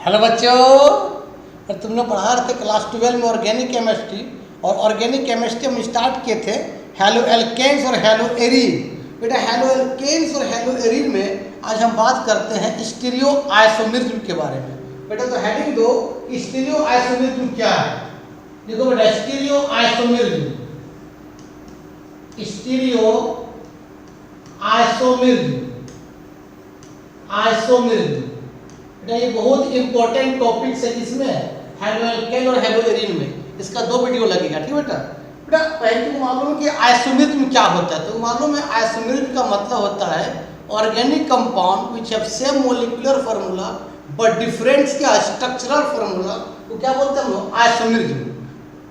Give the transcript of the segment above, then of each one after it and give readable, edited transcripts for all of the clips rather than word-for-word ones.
Hello बच्चों, और तुम लोग पढ़ा रहे थे क्लास 12 में ऑर्गेनिक केमिस्ट्री। और ऑर्गेनिक केमिस्ट्री हम स्टार्ट किए थे हेलो एल्केन्स और हेलो एरीन। बेटा हेलो एल्केन्स और हेलो एरीन में आज हम बात करते हैं स्टीरियो आइसोमेरिज्म के बारे में। बेटा तो हेडिंग दो, स्टीरियो आइसोमेरिज्म क्या है। देखो बेटा, stereo isomerism, stereo isomerism, isomerism ये बहुत इंपॉर्टेंट टॉपिक है जिसमें हेलो एल्केन और हेलो एरीन में इसका 2 वीडियो लगेगा। ठीक बेटा। बेटा पहले तो मालूम है कि आइसोमेरिज्म क्या होता है। तो मालूम है आइसोमेरिज्म का मतलब होता है organic compound which have same molecular formula but different क्या स्ट्रक्चरल फार्मूला वो क्या बोलते हैं हम लोग, आइसोमेरिज्म।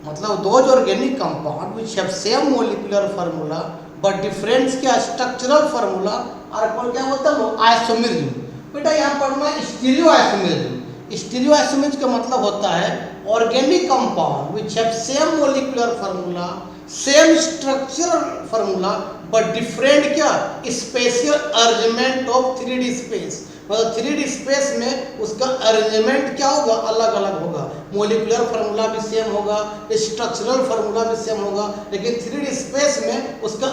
मतलब those organic compound which have same molecular formula but different क्या स्ट्रक्चरल फार्मूला और क्या बोलते हैं हम लोग, आइसोमेरिज्म। बेटा यहाँ पढ़ना स्टीरियो आइसोमेरिज्म। स्टीरियो आइसोमेरिज्म का मतलब होता है organic compound which have same molecular formula, same structural formula but different क्या spatial arrangement of 3D space. मतलब 3D स्पेस में उसका अरेंजमेंट क्या होगा, अलग अलग होगा। मोलिकुलर फार्मूला भी सेम होगा, स्ट्रक्चरल फार्मूला भी सेम होगा, लेकिन 3D स्पेस में उसका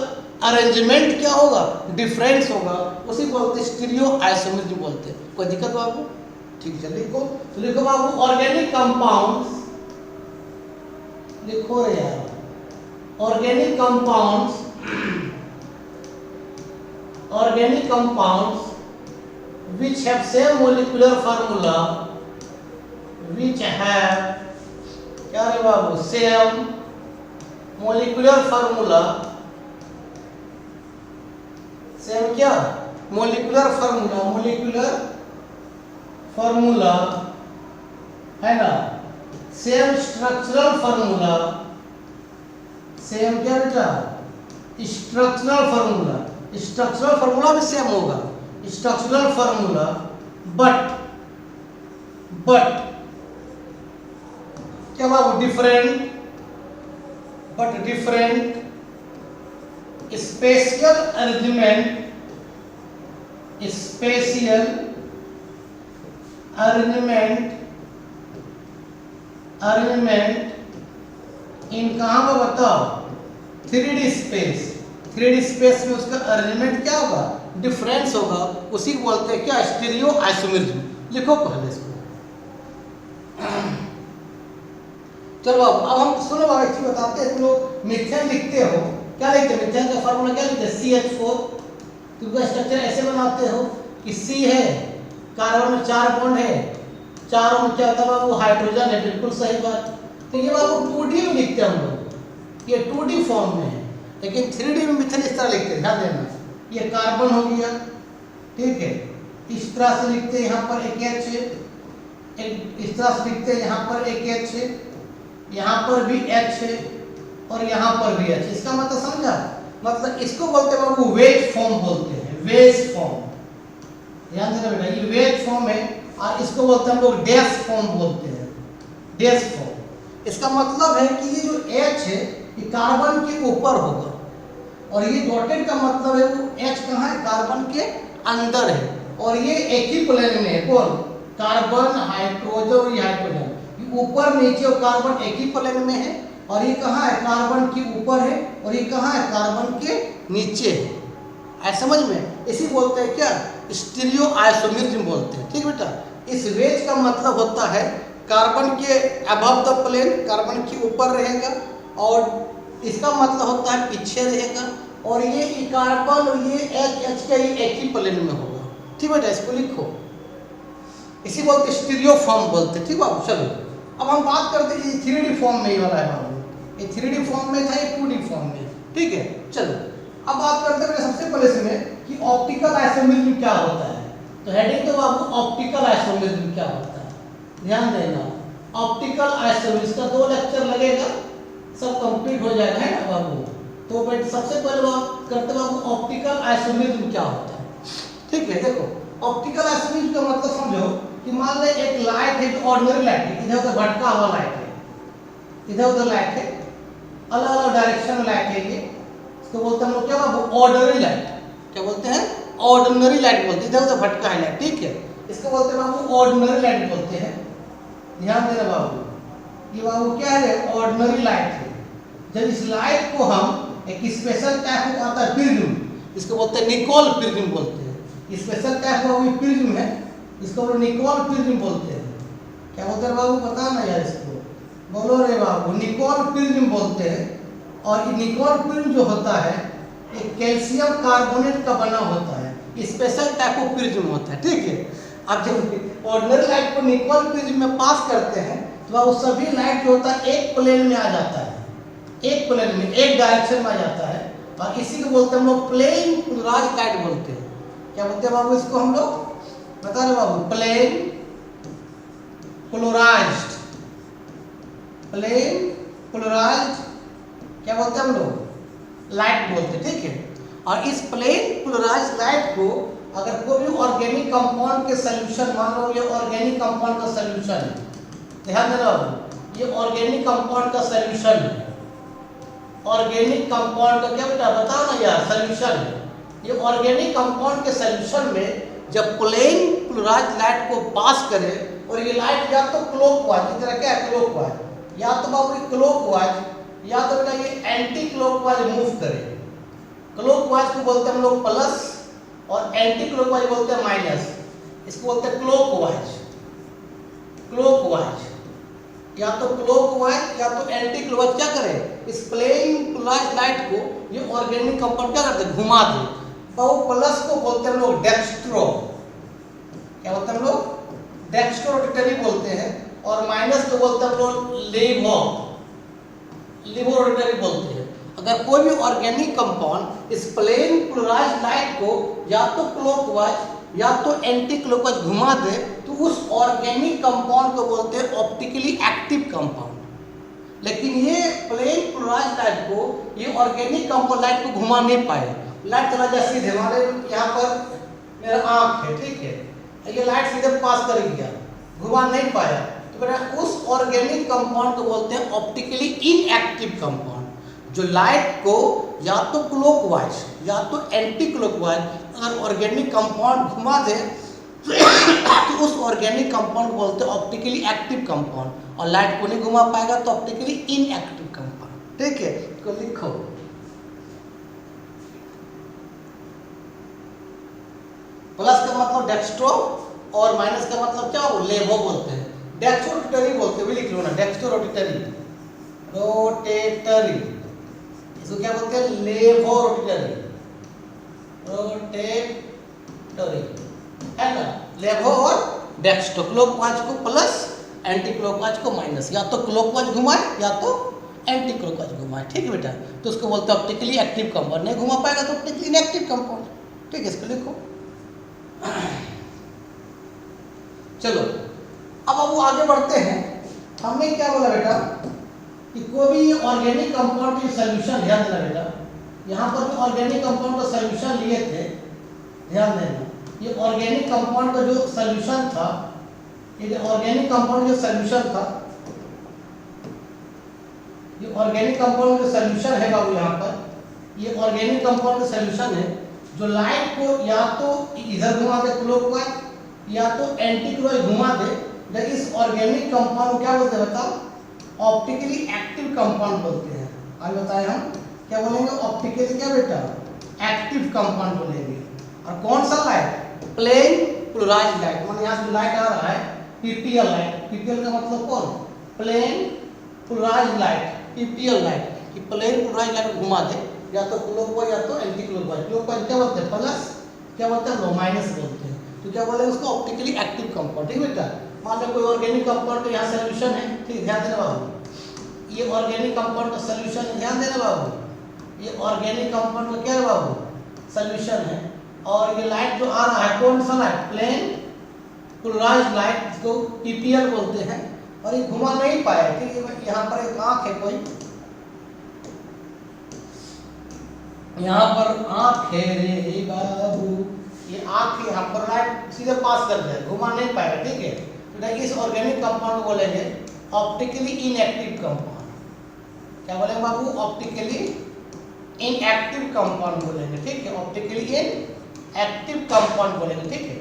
अरेंजमेंट क्या होगा, डिफरेंस होगा। उसी को बोलते स्टीरियो आइसोमेरिज्म बोलते हैं। कोई दिक्कत बाबू? ठीक है, लिखो। तो लिखो बाबू ऑर्गेनिक कंपाउंड्स, लिखो रे यार, organic compounds, organic compounds which have same molecular formula, which have क्या रे बाबू, same molecular formula, सेम क्या मोलिकुलर फार्मूला, मोलिकुलर फार्मूला है ना, सेम स्ट्रक्चरल फार्मूला, सेम क्या बेटा स्ट्रक्चरल फार्मूला, स्ट्रक्चरल फार्मूला भी सेम होगा, स्ट्रक्चरल फार्मूला बट क्या बाबू different, but different spatial arrangement, spatial arrangement, arrangement in कहां पर बताओ, 3D स्पेस। 3D स्पेस में उसका अरेंजमेंट क्या होगा, डिफरेंस होगा। उसी को बोलते हैं क्या, स्टीरियो आइसोमेरिज्म। लिखो पहले इसको। चलो अब हम सुनो बाबा, एक चीज बताते हैं। तुम लोग मीथेन लिखते हो, क्या लिखते हैं मीथेन का फार्मूला क्या लिखते हैं, CH4। तुम का स्ट्रक्चर ऐसे बनाते हो कि C है, कार्बन में 4 बॉन्ड है, चारों में क्या होता है बाबू, हाइड्रोजन है। बिल्कुल सही बात। तो ये बाबू 2D में लिखते हैं हम लोग, ये 2D फॉर्म में है, लेकिन 3D में मीथेन इस तरह लिखते हैं, ध्यान देना। ये कार्बन हो गया, ठीक है, इस तरह से लिखते हैं, यहाँ पर एक H है, इस तरह से लिखते हैं, यहाँ पर एक H है, यहाँ पर भी H है और यहाँ पर भी H। इसका मतलब समझा, मतलब इसको बोलते हैं बाबू वेज फॉर्म बोलते हैं, वेज फॉर्म। ध्यान देना बेटा, ये वेज फॉर्म है और इसको बोलते हैं हम लोग डैश फॉर्म बोलते हैं, डैश फॉर्म। इसका मतलब है कि ये जो H है ये कार्बन के ऊपर होगा और ये डॉटेड का मतलब है वो H कहाँ है, कार्बन के अंदर है। और ये एक ही प्लेन में है, कौन, कार्बन, हाइड्रोजन और ये हाइड्रोजन, ये ऊपर नीचे और कार्बन एक ही प्लेन में है। और ये कहाँ है, कार्बन के ऊपर है और ये कहाँ है, कार्बन के नीचे है। ऐसा समझ में, इसी बोलते हैं क्या, स्टीरियो आइसोमेरिज्म बोलते हैं। ठीक बेटा। इस वेज का मतलब होता है कार्बन के अबव द प्लेन, कार्बन के ऊपर रहेगा, और इसका मतलब होता है पीछे रहेगा, और ये कार्बन और ये H का ये एक ही प्लेन में होगा। ठीक बेटा, इसको लिखो, इसी बोलते स्टीरियो फॉर्म बोलते। ठीक बाबू। चलो अब हम बात करते हैं 3D फॉर्म में ही वाला है बाबू, ये 3D फॉर्म में था, ये 2D फॉर्म में। ठीक है, चलो अब बात करते हैं सबसे पहले इसमें कि ऑप्टिकल आइसोमेरिज्म क्या होता है। तो हेडिंग तो बाबू ऑप्टिकल आइसोमेरिज्म क्या होता है, ध्यान देना। ऑप्टिकल आइसोमेरिज्म का 2 लेक्चर लगेगा, सब कंप्लीट हो जाएगा, है ना बाबू। तो बेटा सबसे पहले बात करते हैं बाबू ऑप्टिकल आइसोमेरिज्म क्या होता है। ठीक है, देखो ऑप्टिकल आइसोमेरिज्म का मतलब समझो कि मान ले एक लाइट है, जो ऑर्डिनरी लाइट है, इधर उधर भटका हुआ लाइट है, इधर उधर लाइट है, अलग अलग डायरेक्शन में लाइट है। ये इसको बोलते हैं हम लोग क्या बाबू, ऑर्डिनरी लाइट। क्या बोलते हैं, ऑर्डिनरी लाइट बोलते हैं, इधर उधर भटका है लाइट। ठीक है, इसको बोलते हैं बाबू ऑर्डिनरी लाइट बोलते हैं। ध्यान देना बाबू, ये बाबू क्या है, ऑर्डिनरी लाइट है। जब इस लाइट को हम एक स्पेशल टाइप का आता है प्रिज्म, इसको बोलते हैं निकोल प्रिज्म बोलते हैं। स्पेशल टाइप का वो प्रिज्म है, इसको वो निकोल प्रिज्म बोलते हैं। क्या बोलते हैं बाबू, पता ना यार इसको, बोलो रे बाबू, निकोल प्रिज्म बोलते हैं। और ये निकोल प्रिज्म जो होता है ये कैल्शियम कार्बोनेट का बना होता है, स्पेशल टाइप ऑफ प्रिज्म होता है, ठीक है। अब जब ऑर्डिनरी लाइट को निकोल प्रिज्म में पास करते हैं तो वो सभी लाइट जो होता है एक प्लेन में आ जाता है, एक प्लेन में, एक डायरेक्शन में आ जाता है। और इसी को बोलते हैं हम लोग प्लेन पोलराइज्ड लाइट बोलते हैं। क्या बोलते हैं बाबू इसको हम लोग, बता रहे बाबू, प्लेन पोलराइज्ड, प्लेन पोलराइज्ड क्या बोलते हैं हम लोग, लाइट बोलते हैं, ठीक है। और इस प्लेन पोलराइज्ड लाइट को अगर कोई भी ऑर्गेनिक कंपाउंड के सॉल्यूशन, मान लो ये ऑर्गेनिक कंपाउंड का सॉल्यूशन है, ध्यान देना बाबू, ये ऑर्गेनिक कंपाउंड का सॉल्यूशन है। ऑर्गेनिक कंपाउंड का क्या बेटा बताओ ना यार, सॉल्यूशन है। ये ऑर्गेनिक कंपाउंड के सॉल्यूशन में जब प्लेन पोलराइज्ड लाइट को पास करे, और ये लाइट या तो क्लॉकवाइज, इस तरह क्या है क्लॉकवाइज, या तो बाबू ये क्लॉकवाइज, या तो बेटा ये एंटी क्लॉकवाइज मूव करे। क्लॉकवाइज को बोलते हैं हम लोग प्लस, और एंटी क्लॉकवाइज बोलते हैं माइनस। इसको बोलते हैं क्लॉकवाइज, क्लॉकवाइज, या तो क्लॉकवाइज या तो एंटी क्लॉकवाइज। क्या करें, इस प्लेन पोलराइज्ड लाइट को ये ऑर्गेनिक कंपाउंड क्या करते हैं, घुमा दे। तो प्लस को बोलते हैं हम लोग डेक्स्ट्रो, क्या बोलते हैं हम लोग, डेक्स्ट्रो रोटेटरी बोलते हैं। और माइनस को बोलते हैं हम लोग लेवो, लेवो रोटेटरी बोलते हैं। अगर कोई भी ऑर्गेनिक कंपाउंड इस प्लेन पोलराइज्ड लाइट को या तो क्लॉकवाइज या तो एंटी क्लॉकवाइज घुमा दे तो उस ऑर्गेनिक कंपाउंड को बोलते हैं ऑप्टिकली एक्टिव कंपाउंड। लेकिन ये प्लेन पोलराइज्ड लाइट को ये ऑर्गेनिक कंपाउंड लाइट को घुमा नहीं पाए। लाइट चला जाए सीधे, हमारे यहाँ पर मेरा आँख है, ठीक है, ये लाइट सीधे पास कर गया, घुमा नहीं पाया, तो बेटा उस ऑर्गेनिक कंपाउंड को बोलते हैं ऑप्टिकली इनएक्टिव कंपाउंड। जो लाइट को या तो क्लॉकवाइज या तो एंटी क्लॉकवाइज अगर ऑर्गेनिक कंपाउंड घुमा दे तो उस ऑर्गेनिक कंपाउंड को बोलते हैं ऑप्टिकली एक्टिव कंपाउंड, और लाइट को नहीं घुमा पाएगा तो ऑप्टिकली इनएक्टिव कंपाउंड, ठीक है। इसको लिखो, प्लस का मतलब डेक्स्ट्रो और माइनस का मतलब क्या हो, लेवो बोलते हैं। डेक्स्ट्रो रोटेटरी बोलते हैं, भी लिख लो ना, डेक्स्ट्रो रोटेटरी, रोटेटरी, इसको क्या बोलते हैं, लेवो रोटेटरी, रोटेटरी है ना। लेवो और डेक्स्ट्रो, क्लॉकवाइज को प्लस, एंटी क्लॉकवाइज को माइनस, या तो क्लॉकवाइज घुमाए या तो एंटी क्लॉकवाइज घुमाए, ठीक है बेटा। तो उसको बोलते हैं ऑप्टिकली एक्टिव कंपाउंड, नहीं घुमा पाएगा तो ऑप्टिकली इनएक्टिव कंपाउंड, ठीक है। इसको लिखो। चलो अब वो आगे बढ़ते हैं। हमने क्या बोला बेटा कि कोई भी ऑर्गेनिक कंपाउंड की सॉल्यूशन, ध्यान देना बेटा, यहाँ पर भी ऑर्गेनिक कंपाउंड का सॉल्यूशन लिए थे, ध्यान देना। ये ऑर्गेनिक कंपाउंड का जो सॉल्यूशन था, ये ऑर्गेनिक कंपाउंड जो सॉल्यूशन था, ये ऑर्गेनिक कंपाउंड का सॉल्यूशन है बाबू, यहाँ पर ये ऑर्गेनिक कंपाउंड का सॉल्यूशन है जो लाइट को या तो इधर घुमा दे क्लॉकवाइज या तो एंटी क्लॉकवाइज घुमा दे। लेकिन इस ऑर्गेनिक कंपाउंड को क्या बोलते हैं बताओ, ऑप्टिकली एक्टिव कंपाउंड बोलते हैं। आज बताएं हम क्या बोलेंगे, ऑप्टिकली क्या बेटा, एक्टिव कंपाउंड बोलेंगे। और कौन सा लाइट, प्लेन पोलराइज्ड लाइट, मतलब यहाँ से लाइट आ रहा है पीपीएल लाइट, पीपीएल का मतलब कौन, plane polarised light, PPL light, कि प्लेन पोलराइज्ड लाइट को घुमा दे या तो क्लॉकवाइज या तो एंटी क्लॉकवाइज। क्लॉकवाइज क्या बोलते हैं, प्लस, क्या बोलते हैं, माइनस बोलते हैं। तो क्या बोलेंगे उसको, ऑप्टिकली एक्टिव कंपाउंड, ठीक बेटा। मान लो कोई ऑर्गेनिक कंपाउंड का यहाँ सॉल्यूशन है, ठीक, ध्यान देना बाबू, ये ऑर्गेनिक कंपाउंड का सॉल्यूशन है, ध्यान देना बाबू, ये ऑर्गेनिक कंपाउंड का क्या है बाबू, सॉल्यूशन है। और ये लाइट जो आ रहा है कौन सा लाइट, प्लेन पोलराइज्ड लाइट, जिसको पीपीएल बोलते हैं, और ये घुमा नहीं पाया, ठीक है। यहाँ पर एक आँख है कोई, यहाँ पर आँख है रे बाबू, ये आँख यहाँ पर लाइट सीधे पास कर जाए, घुमा नहीं पाएगा, ठीक है। तो इस ऑर्गेनिक कंपाउंड को बोलेंगे ऑप्टिकली इनएक्टिव कंपाउंड। क्या बोलेंगे बाबू, ऑप्टिकली इनएक्टिव कंपाउंड बोलेंगे, ठीक है, ऑप्टिकली इनएक्टिव कंपाउंड बोलेंगे, ठीक है।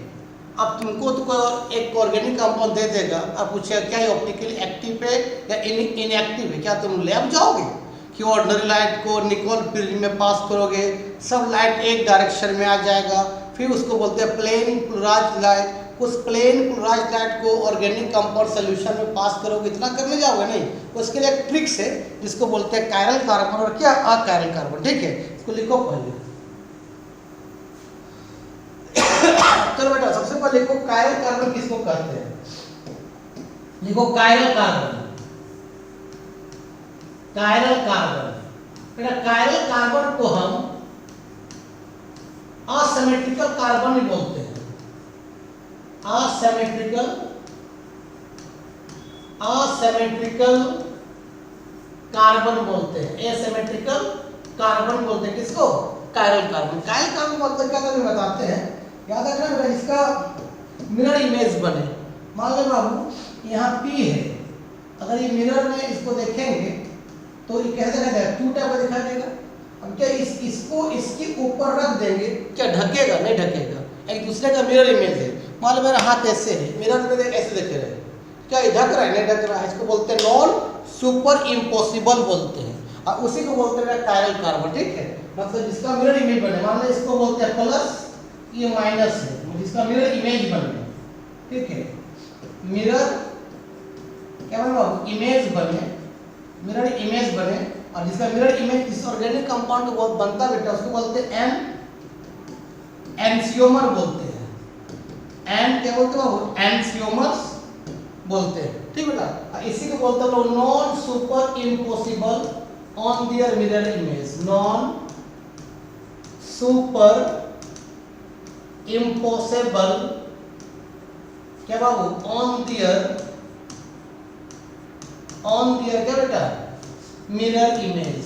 अब तुमको तो कोई एक ऑर्गेनिक कंपाउंड दे देगा, अब पूछेगा क्या ये ऑप्टिकली एक्टिव है या इनएक्टिव है, क्या तुम लैब जाओगे कि ऑर्डिनरी लाइट को निकोल प्रिज्म में पास करोगे, सब लाइट एक डायरेक्शन में आ जाएगा, फिर उसको बोलते हैं प्लेन पोलराइज्ड लाइट, उस प्लेन पोलराइज्ड लाइट को ऑर्गेनिक कंपाउंड सोल्यूशन में पास करोगे, इतना करने जाओगे नहीं। उसके लिए एक ट्रिक्स है जिसको बोलते हैं कायरल कार्बन और क्या अकायरल कार्बन, ठीक है, इसको लिखो पहले। चलो बेटा सबसे पहले लिखो कायरल कार्बन किसको कहते हैं, लिखो कायरल कार्बन। कायरल कार्बन बेटा, कायरल कार्बन को हम असिमेट्रिकल कार्बन भी बोलते हैं, असिमेट्रिकल कार्बन बोलते हैं, एसिमेट्रिकल कार्बन बोलते हैं किसको, कायरल कार्बन। कायरल कार्बन मतलब क्या करके बताते हैं, याद रखना बेटा, इसका मिरर इमेज बने, मान लो बाबू यहाँ P है, अगर ये मिरर में इसको देखेंगे तो ये कैसे दिखाई देगा, 2 टाइप का दिखाई देगा। अब क्या इसको इसके ऊपर रख देंगे, क्या ढकेगा, नहीं ढकेगा, एक दूसरे का मिरर इमेज है। मान लो मेरा हाथ ऐसे है, मिरर में ऐसे देख रहे हैं, क्या ये ढक रहा है, नहीं ढक रहा है, इसको बोलते हैं नॉन सुपर इम्पॉसिबल बोलते हैं, और उसी को बोलते हैं कायरल कार्बन, ठीक है। मतलब जिसका मिरर इमेज बने, मान लो इसको बोलते हैं प्लस, ये माइनस है, जिसका मिरर इमेज बने, ठीक है, मिरर क्या बने, इमेज बने, मिरर इमेज बने, और जिसका मिरर इमेज जिस ऑर्गेनिक कंपाउंड को बनता है बेटा उसको बोलते हैं एंसियोमर बोलते हैं, एन क्या बोलते हो, एंसियोमर्स बोलते हैं, ठीक बेटा। इसी को बोलते हैं लोग non super impossible on their mirror image, non super impossible क्या बाबू ऑन देयर क्या बेटा, मिरर इमेज,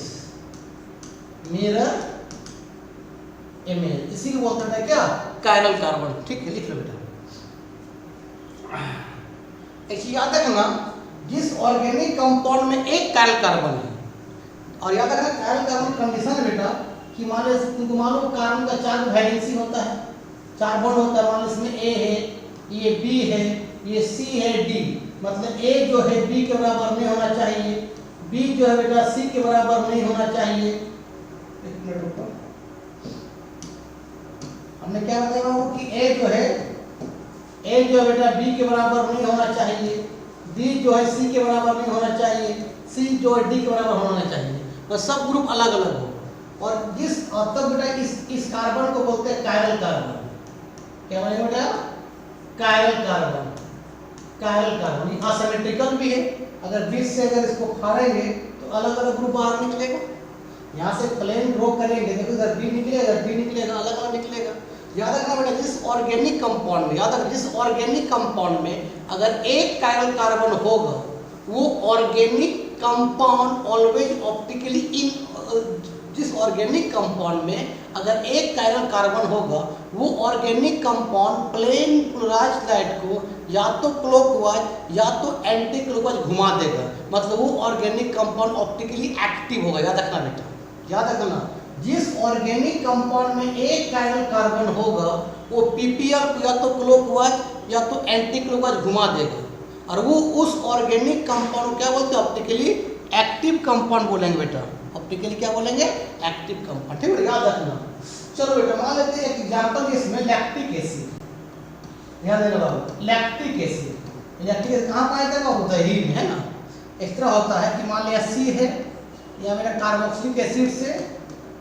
मिरर इमेज, इसी को बोलते हैं क्या, कायरल कार्बन, ठीक है, लिख लो बेटा। एक याद रखना, जिस ऑर्गेनिक कंपाउंड में एक कायरल कार्बन है, और याद रखना कायरल कार्बन कंडीशन है बेटा कि मान लो तुमको मालूम कार्बन का 4 वैलेंसी होता है, 4 बॉन्ड होता है, मान लो इसमें A है, ये B है, ये C है, D, मतलब A जो है B के बराबर नहीं होना चाहिए, B जो है बेटा C के बराबर नहीं होना चाहिए। एक मिनट रुको, हमने क्या बताया बाबू कि A जो है बेटा B के बराबर नहीं होना चाहिए, B जो है C के बराबर नहीं होना चाहिए, C जो है D के बराबर होना चाहिए, तो सब ग्रुप अलग अलग हो। और जिस तब बेटा इस कार्बन को बोलते हैं कायरल कार्बन, क्या बोलेंगे बेटा, chiral carbon, chiral carbon asymmetrical भी है, अगर बीच से अगर इसको फाड़ेंगे तो अलग अलग ग्रुप बाहर निकलेगा, यहाँ से प्लेन ड्रॉ करेंगे, देखो इधर B निकलेगा, इधर D निकलेगा, अलग अलग निकलेगा। याद रखना बेटा, जिस ऑर्गेनिक कंपाउंड में, याद रखना जिस ऑर्गेनिक कंपाउंड में अगर एक कायरल कार्बन होगा, वो ऑर्गेनिक कंपाउंड ऑलवेज ऑप्टिकली इन, जिस ऑर्गेनिक कंपाउंड में अगर एक कायरल कार्बन होगा, वो organic compound plane polarised light को या तो क्लॉकवाइज या तो एंटी क्लॉकवाइज घुमा देगा, मतलब वो ऑर्गेनिक कंपाउंड ऑप्टिकली एक्टिव होगा। याद रखना बेटा, याद रखना, जिस ऑर्गेनिक कंपाउंड में एक कायरल कार्बन होगा, वो पीपीआर को या तो क्लॉकवाइज या तो एंटी क्लॉकवाइज घुमा देगा, और वो उस ऑर्गेनिक कंपाउंड को क्या बोलते हैं, ऑप्टिकली एक्टिव कंपाउंड बोलेंगे बेटा, ऑप्टिकली क्या बोलेंगे, एक्टिव कंपाउंड, ठीक है, याद रखना। चलो बेटा मान लेते हैं एक एग्जांपल, इसमें लैक्टिक एसिड, ध्यान देना बाबू, लैक्टिक एसिड, लैक्टिक एसिड कहाँ पाया जाता है बाबू, दही में, है ना। इस तरह होता है कि मान लिया C है, या मेरा कार्बोक्सिलिक एसिड से,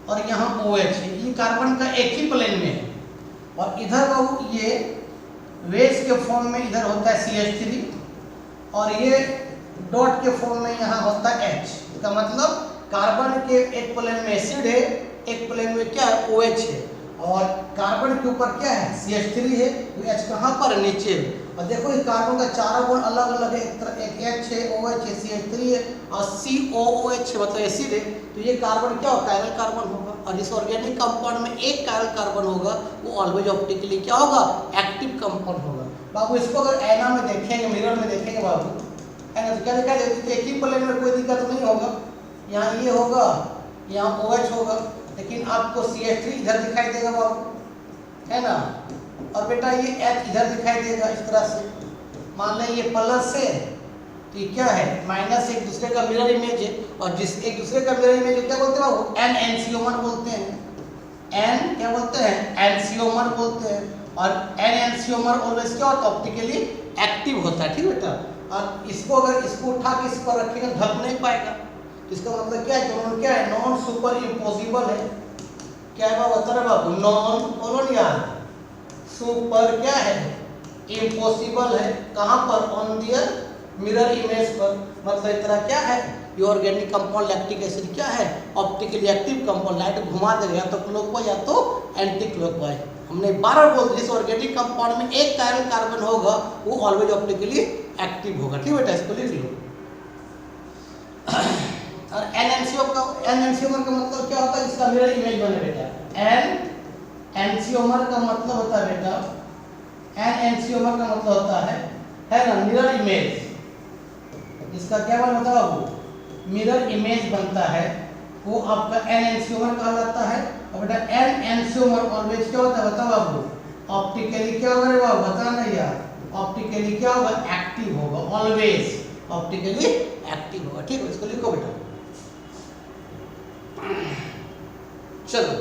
और यहाँ OH है, ये कार्बन का एक ही प्लेन में है, और इधर बाबू ये वेज के फॉर्म में इधर होता है CH3, और ये डॉट के फॉर्म में यहाँ होता है H, इसका मतलब कार्बन के एक प्लेन में एसिड है, एक प्लेन में क्या है, OH है, और कार्बन के ऊपर क्या है, CH3 है, तो H कहाँ पर, नीचे। और देखो इस कार्बन का चारों बॉन्ड अलग अलग है, एक H है, OH है, CH3 है, और COOH मतलब एसिड है, तो ये कार्बन क्या होगा, कायरल कार्बन होगा। और जिस ऑर्गेनिक कंपाउंड में एक कायरल कार्बन होगा, वो ऑलवेज ऑप्टिकली क्या होगा, एक्टिव कंपाउंड होगा। बाबू इसको अगर ऐना में देखेंगे, मिरर में देखेंगे बाबू, है ना, तो क्या दिखाई देती है, एक ही प्लेन में कोई दिक्कत नहीं होगा, यहाँ ये होगा, यहाँ OH होगा, लेकिन आपको CH3 इधर दिखाई देगा बाबू, है ना, और बेटा ये H इधर दिखाई देगा इस तरह से। मान लें ये प्लस है तो ये क्या है माइनस, एक दूसरे का मिरर इमेज है, और जिस एक दूसरे का मिरर इमेज क्या बोलते हैं वो एन एंसियोमर बोलते हैं। एन क्या बोलते हैं एंसियोमर बोलते हैं। और एन एंसियोमर ऑलवेज क्या होता है ऑप्टिकली एक्टिव होता है, ठीक बेटा। और इसको अगर इसको उठा के इस पर रखेगा ढक नहीं पाएगा, तो इसका मतलब क्या है कि क्या है नॉन सुपर इम्पॉसिबल है। क्या है बाबू बता रहे बाबू, नॉन बोलो यार, सुपर क्या है इम्पॉसिबल है। कहाँ पर ऑन दियर मिरर इमेज पर। मतलब इस तरह क्या है ये ऑर्गेनिक कंपाउंड लैक्टिक एसिड क्या है ऑप्टिकली एक्टिव कंपाउंड, लाइट घुमा देगा या तो क्लॉकवाइज या तो एंटी क्लॉकवाइज। हमने 12 बोल दिया, जिस ऑर्गेनिक कंपाउंड में एक कायरल कार्बन होगा वो ऑलवेज ऑप्टिकली एक्टिव होगा, ठीक बेटा, इसको लिख लो। और एन एंसियोमर का मतलब क्या होता है, इसका मिरर इमेज बने बेटा। एन एंसियोमर का मतलब होता है बेटा, एन एंसियोमर का मतलब होता है ना मिरर इमेज। इसका क्या बन होता है बाबू, मिरर इमेज बनता है, वो आपका एन एंसियोमर कहा जाता है। और बेटा एन एंसियोमर ऑलवेज क्या होता है बता बाबू, ऑप्टिकली क्या होगा रे बाबू बता ना यार, ऑप्टिकली क्या होगा एक्टिव होगा, ऑलवेज ऑप्टिकली एक्टिव होगा, ठीक है, इसको लिखो बेटा। चलो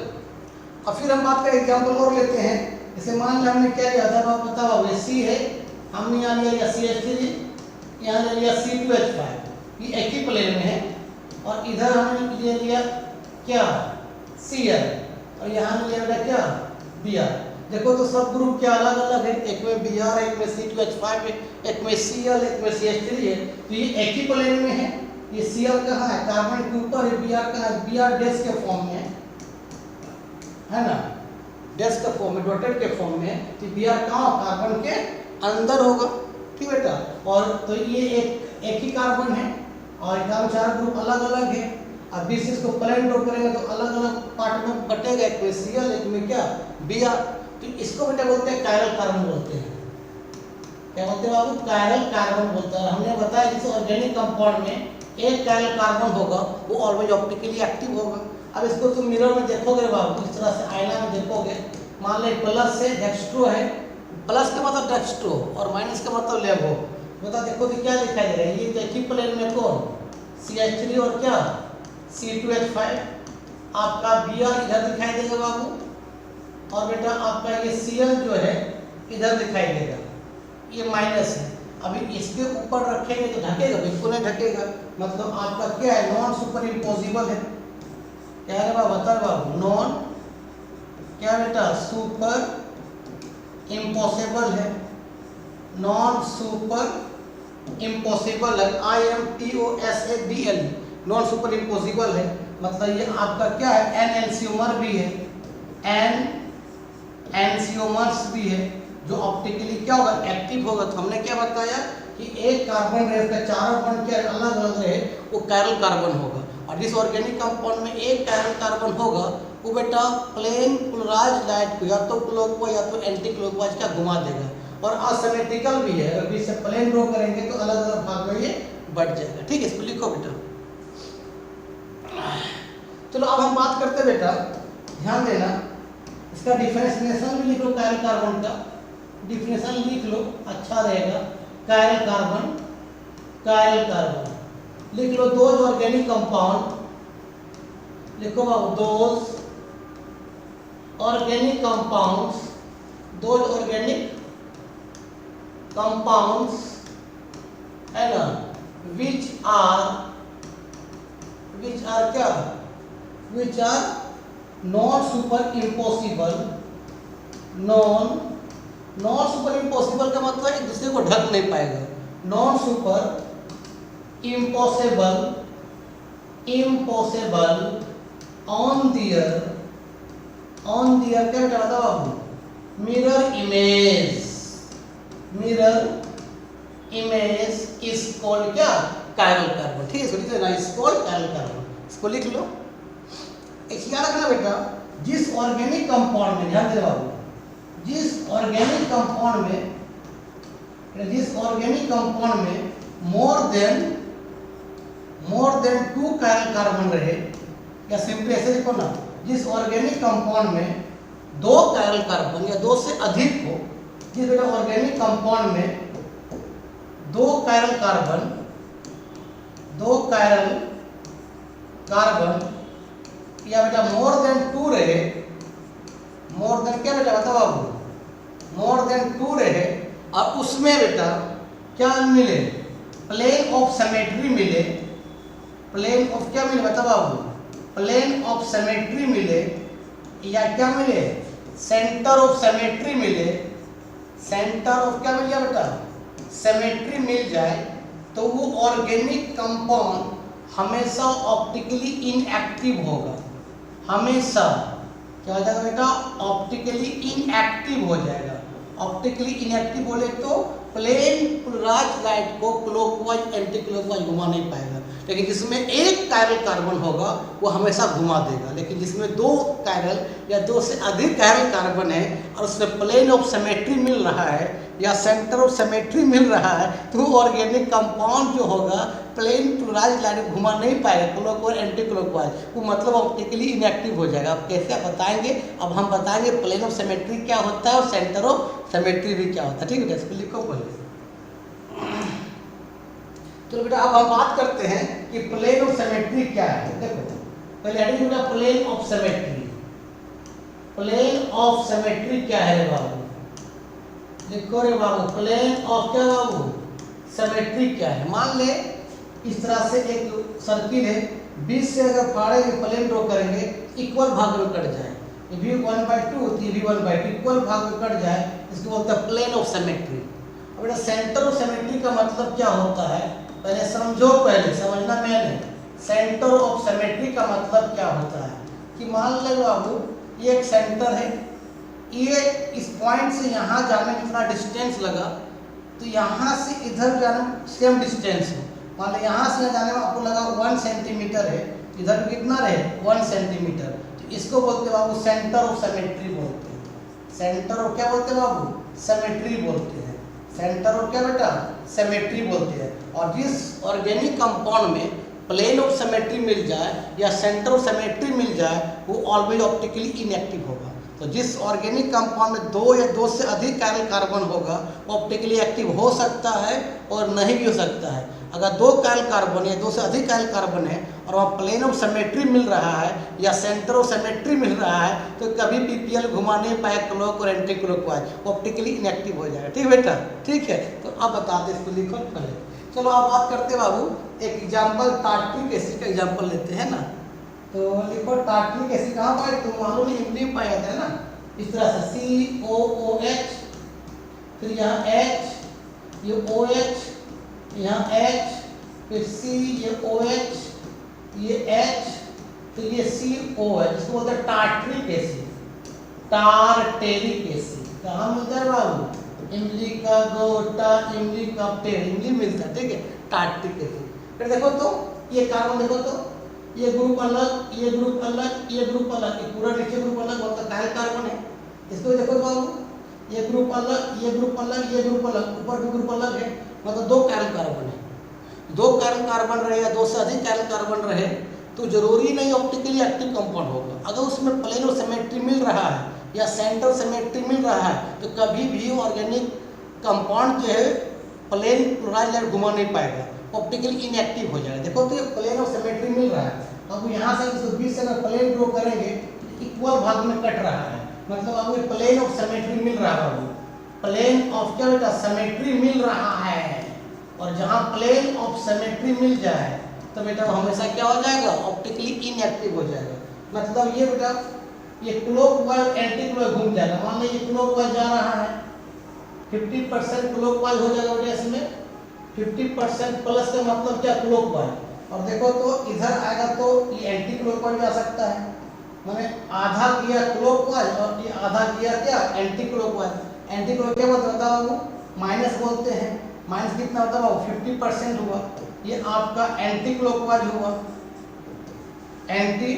अब फिर हम बात का एग्जांपल और लेते हैं। जैसे मान लिया हमने क्या लिया था बाबू बता बाबू, सी है, हमने यहाँ लिया CH3, यहाँ ले लिया C2H5, ये एक ही प्लेन में है, और इधर हमने ले लिया क्या Cl, और यहाँ ले लिया क्या Br। देखो तो सब ग्रुप क्या अलग अलग है, एक में Br है, एक में C2H5 है, एक में Cl, एक में CH3 है, तो ये एक ही प्लेन में है। ये Cl कहाँ है कार्बन के ऊपर है, Br कहाँ है Br डैश के फॉर्म में है ना, डैश का फॉर्म में डॉटेड के फॉर्म में है, तो Br कहाँ कार्बन के अंदर होगा, ठीक बेटा। और तो ये एक ही कार्बन है और इनका चार ग्रुप अलग अलग है। अब बीच इसको प्लेन ड्रॉ करेंगे तो अलग अलग पार्ट में बटेगा, एक में Cl एक में क्या Br। तो इसको बेटा बोलते हैं कायरल कार्बन बोलते हैं। क्या बोलते हैं बाबू, कायरल कार्बन बोलते हैं। हमने बताया जिस ऑर्गेनिक कंपाउंड में एक कायरल कार्बन होगा वो ऑलवेज ऑप्टिकली एक्टिव होगा। अब इसको तुम मिरर में देखोगे बाबू, इस तरह से आईना में देखोगे, मान लो प्लस से डेक्स्ट्रो है, प्लस का मतलब डेक्स्ट्रो और माइनस का मतलब लेवो। बता देखो तो क्या दिखाई दे रहा है, ये देखिए प्लेन में कौन CH3 और क्या C2H5, आपका Br इधर दिखाई देगा बाबू, और बेटा आपका ये Cl जो है इधर दिखाई देगा, ये माइनस है। अभी इसके ऊपर रखेंगे तो ढकेगा, बिल्कुल नहीं ढकेगा, मतलब आपका क्या है नॉन सुपर इम्पॉसिबल है। क्या है बाबू बता बाबू, नॉन क्या बेटा सुपर इम्पॉसिबल है, नॉन सुपर इम्पॉसिबल है, IMPOSIBL नॉन सुपर इम्पॉसिबल है। मतलब ये आपका क्या है एन एंसियोमर भी है, एन एंसियोमर्स भी है जो ऑप्टिकली क्या होगा एक्टिव होगा। तो हमने क्या बताया कि एक कार्बन रेस का चारों बॉन्ड क्या अलग अलग रहे वो कायरल कार्बन होगा, और जिस ऑर्गेनिक कंपाउंड में एक कायरल कार्बन होगा वो बेटा प्लेन पोलराइज्ड लाइट को या तो क्लॉकवाइज या तो एंटी क्लॉकवाइज का घुमा देगा, और असिमेट्रिकल भी है, अगर बीच से प्लेन ड्रॉ करेंगे तो अलग अलग भाग में ये बढ़ जाएगा, ठीक है, इसको लिखो बेटा। चलो अब हम बात करते बेटा, ध्यान देना, इसका डिफरेंशिएशन भी लिख लो, कायरल कार्बन का डिफिनेशन लिख लो अच्छा रहेगा। कायरल कार्बन, कायरल कार्बन लिख लो, दोज ऑर्गेनिक कंपाउंड, लिखो बाबू those organic compounds, those organic compounds है ना, विच आर क्या, which are not super impossible, non super impossible का मतलब एक दूसरे को ढक नहीं पाएगा, non super impossible on their क्या बेटा बताओ बाबू, मिरर इमेज इज कॉल्ड क्या कायरल कार्बन, ठीक है, इसको लिख लेना इज कॉल्ड कायरल कार्बन, इसको लिख लो। एक याद रखना बेटा, जिस ऑर्गेनिक कंपाउंड में ध्यान दे बाबू, जिस ऑर्गेनिक कंपाउंड में मोर देन 2 कायरल कार्बन रहे, या सिंपली ऐसे लिखो ना, जिस ऑर्गेनिक कंपाउंड में दो कायरल कार्बन या दो से अधिक हो, जिस बेटा ऑर्गेनिक कंपाउंड में दो कायरल कार्बन या बेटा मोर देन टू रहे, मोर देन क्या बेटा बताओ बाबू, मोर देन टू रहे, और उसमें बेटा क्या मिले, प्लेन ऑफ सिमेट्री मिले, प्लेन ऑफ क्या मिले बताओ बाबू, प्लेन ऑफ सिमेट्री मिले, या क्या मिले, सेंटर ऑफ सिमेट्री मिले, सेंटर ऑफ क्या मिल जाए बेटा, सिमेट्री मिल जाए, तो वो ऑर्गेनिक कंपाउंड हमेशा ऑप्टिकली इनएक्टिव होगा, हमेशा क्या हो जाएगा बेटा, ऑप्टिकली इनएक्टिव हो जाएगा। ऑप्टिकली इनएक्टिव बोले तो प्लेन पोलराइज्ड लाइट को क्लॉकवाइज एंटी क्लॉकवाइज घुमा नहीं पाएगा, लेकिन जिसमें एक कायरल कार्बन होगा वो हमेशा घुमा देगा। लेकिन जिसमें दो कायरल या दो से अधिक कायरल कार्बन है और उसमें प्लेन ऑफ सिमेट्री मिल रहा है या सेंटर ऑफ सिमेट्री मिल रहा है, तो ऑर्गेनिक कंपाउंड जो होगा प्लेन पोलराइज्ड लाइट घुमा नहीं पाएगा क्लॉकवाइज एंटी क्लॉकवाइज, वो मतलब ऑप्टिकली इनएक्टिव हो जाएगा। अब कैसे आप बताएंगे, अब हम बताएंगे प्लेन ऑफ सिमेट्री क्या होता है और सेंटर ऑफ सिमेट्री भी क्या होता है, ठीक है, इसको लिखो पहले। तो बेटा अब हम बात करते हैं कि प्लेन ऑफ सिमेट्री क्या है। देखो पहले हेडिंग बेटा plane of symmetry, plane of symmetry क्या है रे बाबू, लिखो रे बाबू, प्लेन ऑफ क्या बाबू, सिमेट्री क्या है। मान ले इस तरह से एक सर्किल है, बीच से अगर फाड़ेंगे प्लेन ड्रॉ करेंगे, इक्वल भाग में कट जाए, ये भी 1/2 ये भी 1/2 इक्वल भाग में कट जाए, इसको बोलते हैं प्लेन ऑफ सिमेट्री। अब बेटा सेंटर ऑफ सिमेट्री का मतलब क्या होता है, पहले समझो, पहले समझना मैंने, सेंटर ऑफ सिमेट्री का मतलब क्या होता है कि मान ले बाबू ये एक सेंटर है, ये इस पॉइंट से यहाँ जाने में कितना डिस्टेंस लगा, तो यहाँ से इधर जाने में सेम डिस्टेंस है। मान लो यहाँ से यहाँ जाने में आपको लगा 1 सेंटीमीटर है, इधर कितना रहे 1 सेंटीमीटर, तो इसको बोलते हैं बाबू सेंटर ऑफ सिमेट्री बोलते हैं। सेंटर ऑफ क्या बोलते हैं बाबू, सिमेट्री बोलते हैं, सेंटर ऑफ क्या बेटा, सिमेट्री बोलते हैं। और जिस ऑर्गेनिक कंपाउंड में प्लेन ऑफ सिमेट्री मिल जाए या सेंटर ऑफ सिमेट्री मिल जाए, वो ऑलवेज ऑप्टिकली इनएक्टिव होगा। तो जिस ऑर्गेनिक कंपाउंड में दो या दो से अधिक कायरल कार्बन होगा, वो ऑप्टिकली एक्टिव हो सकता है और नहीं भी हो सकता है। अगर दो कायरल कार्बन या दो से अधिक कायरल कार्बन है और वहाँ प्लेन ऑफ सिमेट्री मिल रहा है या सेंटर ऑफ सिमेट्री मिल रहा है, तो कभी पीपीएल घुमा नहीं पाए क्लॉक और एंटी क्लॉकवाइज, ऑप्टिकली इनएक्टिव हो जाएगा। ठीक बेटा, ठीक है, तो अब बताते इसको लिखो पहले। चलो आप बात करते बाबू, एक एग्जाम्पल टार्ट्रिक एसिड का एग्जाम्पल लेते हैं ना, तो लिखो टार्ट्रिक एसिड कहाँ पाए, तुम मालूम है इमली में पाया जाता है ना, इस तरह से COOH, फिर यहाँ H, ये OH, यहाँ H, फिर C, ये OH, ये H, फिर ये COH, इसको बोलते हैं टार्ट्रिक एसिड, टार्टेरिक एसिड। कहाँ मिलता है बाबू, इमली का गोटा, इमली का पेड़, इमली मिलता है, ठीक है, टार्ट्रिक एसिड। फिर देखो तो ये कार्बन देखो तो, ये ग्रुप अलग, ये ग्रुप अलग, ये ग्रुप अलग, ये पूरा नीचे ग्रुप अलग होता है, कायरल कार्बन है। इसको देखो बाबू, ये ग्रुप अलग, ये ग्रुप अलग, ये ग्रुप अलग, ऊपर भी ग्रुप अलग है, मतलब दो कायरल कार्बन है। दो कायरल कार्बन रहे या दो से अधिक कायरल कार्बन रहे, तो जरूरी नहीं ऑप्टिकली एक्टिव कंपाउंड होगा। अगर उसमें प्लेन ऑफ सिमेट्री मिल रहा है या सेंटर सिमेट्री मिल रहा है, तो कभी भी ऑर्गेनिक कंपाउंड जो है प्लेन पोलराइज्ड लाइट घुमा नहीं पाएगा, ऑप्टिकली इनएक्टिव हो जाएगा। देखो तो ये प्लेन ऑफ सिमेट्री मिल रहा है, अब यहाँ से इसको बीच से अगर प्लेन ड्रॉ करेंगे, इक्वल भाग में कट रहा है, मतलब अब ये प्लेन ऑफ सिमेट्री मिल रहा है, प्लेन ऑफ क्या बेटा, सिमेट्री मिल रहा है। और जहाँ प्लेन ऑफ सिमेट्री मिल जाए तो बेटा वो हमेशा क्या हो जाएगा, ऑप्टिकली इनएक्टिव हो जाएगा। मतलब ये बेटा ये क्लॉकवाइज एंटी क्लॉक घूम जाएगा। मान लीजिए क्लॉकवाइज जा रहा है, 50% क्लॉकवाइज हो जाएगा बेटा, इसमें 50% प्लस का मतलब क्या, क्लॉकवाइज। और देखो तो इधर आएगा तो ये एंटी क्लॉकवाइज भी आ सकता है, मैंने आधा किया क्लॉकवाइज और ये आधा किया क्या, एंटी क्लॉकवाइज। एंटी क्लॉक क्या होता है वो, माइनस बोलते हैं, माइनस कितना होता है, 50% हुआ, ये आपका एंटी क्लॉकवाइज हुआ, एंटी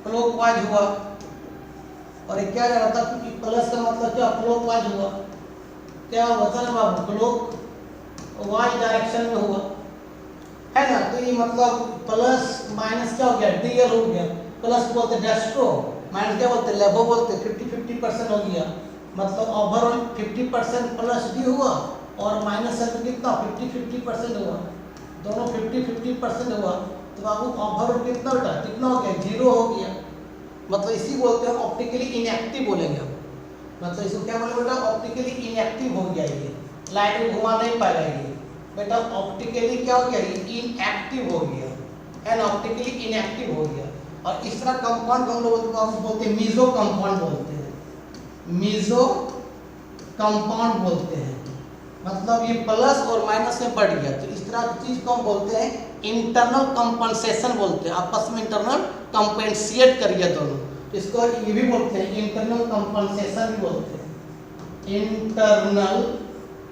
क्लॉकवाइज हुआ। और ये क्या रहता है, प्लस का मतलब क्या, क्लॉकवाइज हुआ, क्या होता है बाबू, क्लॉकवाइज डायरेक्शन में हुआ, है ना। तो ये मतलब प्लस माइनस क्या हो गया, डीएल हो गया, प्लस बोलते डेस्ट्रो, माइनस क्या बोलते हैं, लेबो बोलते हैं, 50-50% हो गया, मतलब ओवरऑल 50% प्लस डी हुआ और माइनस में कितना 50-50% हुआ, दोनों 50-50% हुआ, तो बाबू ओवरऑल कितना बेटा, कितना हो गया, 0 हो गया, मतलब इसी बोलते हैं ऑप्टिकली इनएक्टिव बोलेंगे हम, मतलब इसको क्या बोलेंगे बेटा, ऑप्टिकली इनएक्टिव हो गया ये, लाइट में घुमा नहीं पाएगा ये बेटा, ऑप्टिकली क्या हो गया, ये इनएक्टिव हो गया, एंड ऑप्टिकली इनएक्टिव हो गया। और इस तरह कंपाउंड हम लोग बोलते हैं मीजो कंपाउंड बोलते हैं, मीजो कंपाउंड बोलते हैं, मतलब ये प्लस और माइनस में बढ़ गया, तो इस तरह की चीज को हम बोलते हैं इंटरनल कंपनसेशन बोलते हैं, आपस में इंटरनल कंपेंसेट करिए दोनों, तो इसको ये भी बोलते हैं इंटरनल कंपनसेशन भी बोलते हैं, इंटरनल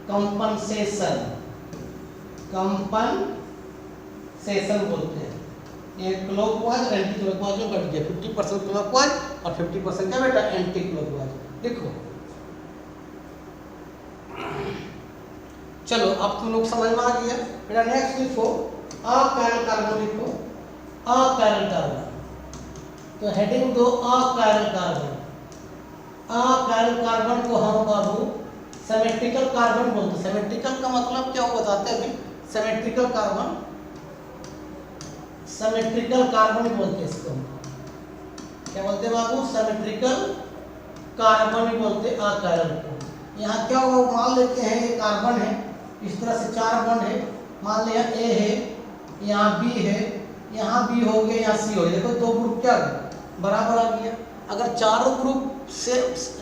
कंपनसेशन, कंपनसेशन बोलते हैं। ये क्लॉकवाइज और एंटी क्लॉकवाइज में बढ़ गया, 50% क्लॉकवाइज और 50% क्या बेटा, एंटी क्लॉकवाइज। देखो चलो अब तुम लोग समझ में आ गया बेटा। नेक्स्ट लिखो अकार्यल कार्बन, लिखो अकार्यल कार्बन, तो हेडिंग दो अकार्यल कार्बन। अकार्यल कार्बन को हम बाबू सिमेट्रिकल कार्बन बोलते हैं। सिमेट्रिकल का मतलब क्या हो बताते हैं अभी, सिमेट्रिकल कार्बन, सिमेट्रिकल कार्बन बोलते हैं इसको, क्या बोलते हैं बाबू, सिमेट्रिकल कार्बन भी बोलते हैं अकार्यल को। यहाँ क्या होगा, मान लेते हैं ये कार्बन है, इस तरह से 4 बॉन्ड है, मान लिया ए है, यहाँ बी है, यहाँ बी हो गया, यहाँ सी हो गया, देखो 2 ग्रुप क्या बराबर आ गया। अगर चारों ग्रुप से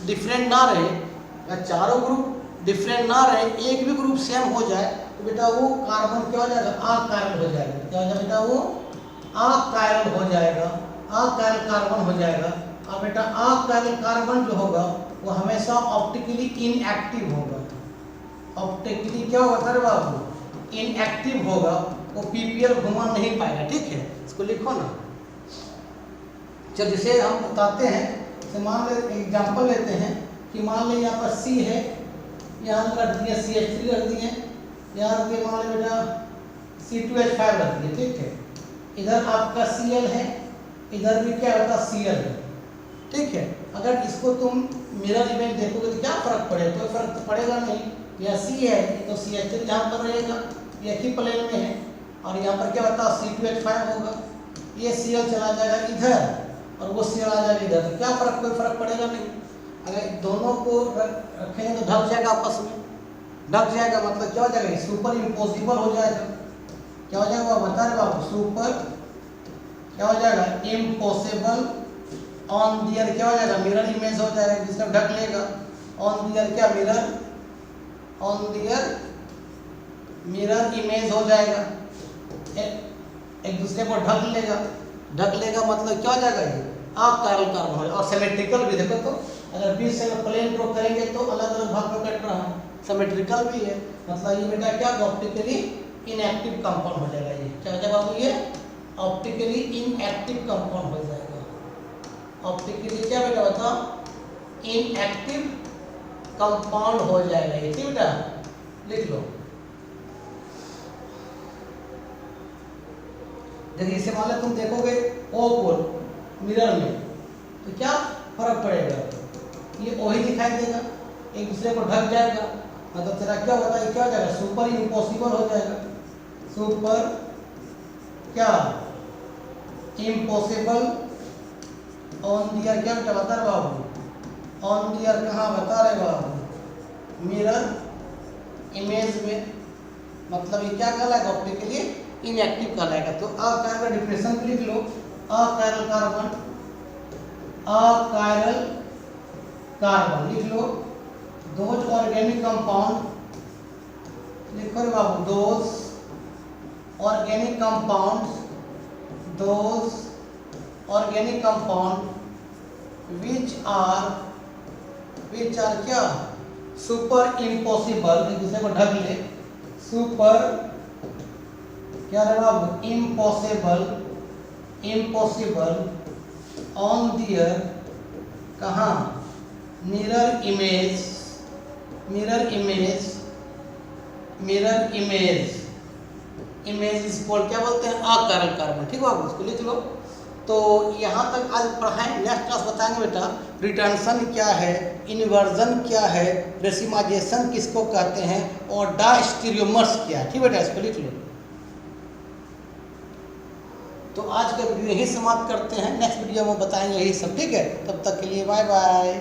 डिफरेंट ना रहे, अगर चारों ग्रुप डिफरेंट ना रहे, एक भी ग्रुप सेम हो जाए, तो बेटा वो कार्बन क्या हो जाएगा, अकार्यल हो जाएगा। क्या हो जाएगा बेटा, वो अकार्यल हो जाएगा, अकार्यल कार्बन हो जाएगा। और बेटा अकार्यल कार्बन जो होगा वो हमेशा ऑप्टिकली इनएक्टिव होगा, ऑप्टिकली क्या होगा सर बाबू, इनएक्टिव होगा, वो पीपीएल घुमा नहीं पाएगा, ठीक है, इसको लिखो ना। चल जिसे हम बताते हैं, तो मान ले एग्जांपल लेते हैं कि मान ले यहाँ पर सी है, यहाँ रख दिया CH3 रख दिए, यहाँ रख दिया मान ले बेटा C2H5 रख दिए, ठीक है, इधर आपका Cl है, इधर भी क्या होता Cl है, ठीक है। अगर इसको तुम मिरर इमेज देखोगे तो क्या फर्क पड़ेगा, कोई फर्क तो पड़ेगा नहीं, यह सी है तो CH3 यहाँ पर रहेगा, ये एक ही प्लेन में है, और यहाँ पर क्या होता है C2H5 होगा, ये Cl चला जाएगा इधर और वो Cl आ जाएगा इधर, तो क्या फर्क, कोई फर्क पड़ेगा नहीं। अगर दोनों को रखेंगे तो ढक जाएगा, आपस में ढक जाएगा, मतलब क्या हो जाएगा, सुपर इम्पॉसिबल हो जाएगा। क्या हो जाएगा बता रहे बाबू, सुपर क्या हो जाएगा, इम्पॉसिबल ऑन दियर क्या हो जाएगा, मिरर इमेज हो जाएगा, जिसका ढक लेगा, ऑन दियर क्या, mirror, on their mirror image हो जाएगा, एक दूसरे को ढक लेगा, ढक लेगा मतलब क्या हो जाएगा, ये अकार्यल कार्बन हो जाएगा। और सिमेट्रिकल भी देखो, तो अगर बीच से प्लेन ड्रॉ करेंगे तो अलग अलग भाग में कट रहा है, सिमेट्रिकल भी है, मतलब ये बेटा क्या ऑप्टिकली इनएक्टिव कंपाउंड हो जाएगा। ये क्या हो जाएगा बाबू, ये ऑप्टिकली इनएक्टिव कंपाउंड हो जाएगा, ऑप्टिकली क्या बेटा बता, इनएक्टिव कंपाउंड हो जाएगा ये, ठीक बेटा, लिख लो। देखिए इसे मान लो तुम देखोगे ओ पोल मिरर में, तो क्या फर्क पड़ेगा, ये ओ ही दिखाई देगा, एक दूसरे को ढक जाएगा, मतलब तेरा क्या होता है, क्या हो जाएगा, सुपर इम्पॉसिबल हो जाएगा, सुपर क्या इम्पॉसिबल ऑन दियर, क्या बेटा बता रहे बाबू, ऑन दियर कहाँ बता रहे बाबू, मिरर इमेज में, मतलब ये क्या कहलाएगा, ऑप्टिकली इनएक्टिव कहलाएगा। तो अकार्यल का डिफिनेशन भी लिख लो, अकार्यल कार्बन, अकार्यल कार्बन लिख लो, दोज ऑर्गेनिक कंपाउंड, लिखो रे बाबू, those organic compound, those organic compound which are क्या, सुपर इम्पॉसिबल, एक दूसरे को ढक ले, सुपर क्या रहे बाबू, इम्पॉसिबल, इम्पॉसिबल ऑन दियर कहाँ, mirror image, mirror image, mirror image, image is called क्या बोलते हैं, अकार्यल कार्बन, ठीक है बाबू, इसको लिख लो, तो यहाँ तक आज पढ़ाएं, नेक्स्ट क्लास बताएंगे बेटा रिटेंशन क्या है, इन्वर्जन क्या है, रेसिमाइजेशन किसको कहते हैं और डायस्टीरियोमर्स क्या है। ठीक बेटा, इसको लिख लो। तो आज का वीडियो यही समाप्त करते हैं, नेक्स्ट वीडियो में बताएंगे यही सब। ठीक है, तब तक के लिए बाय बाय।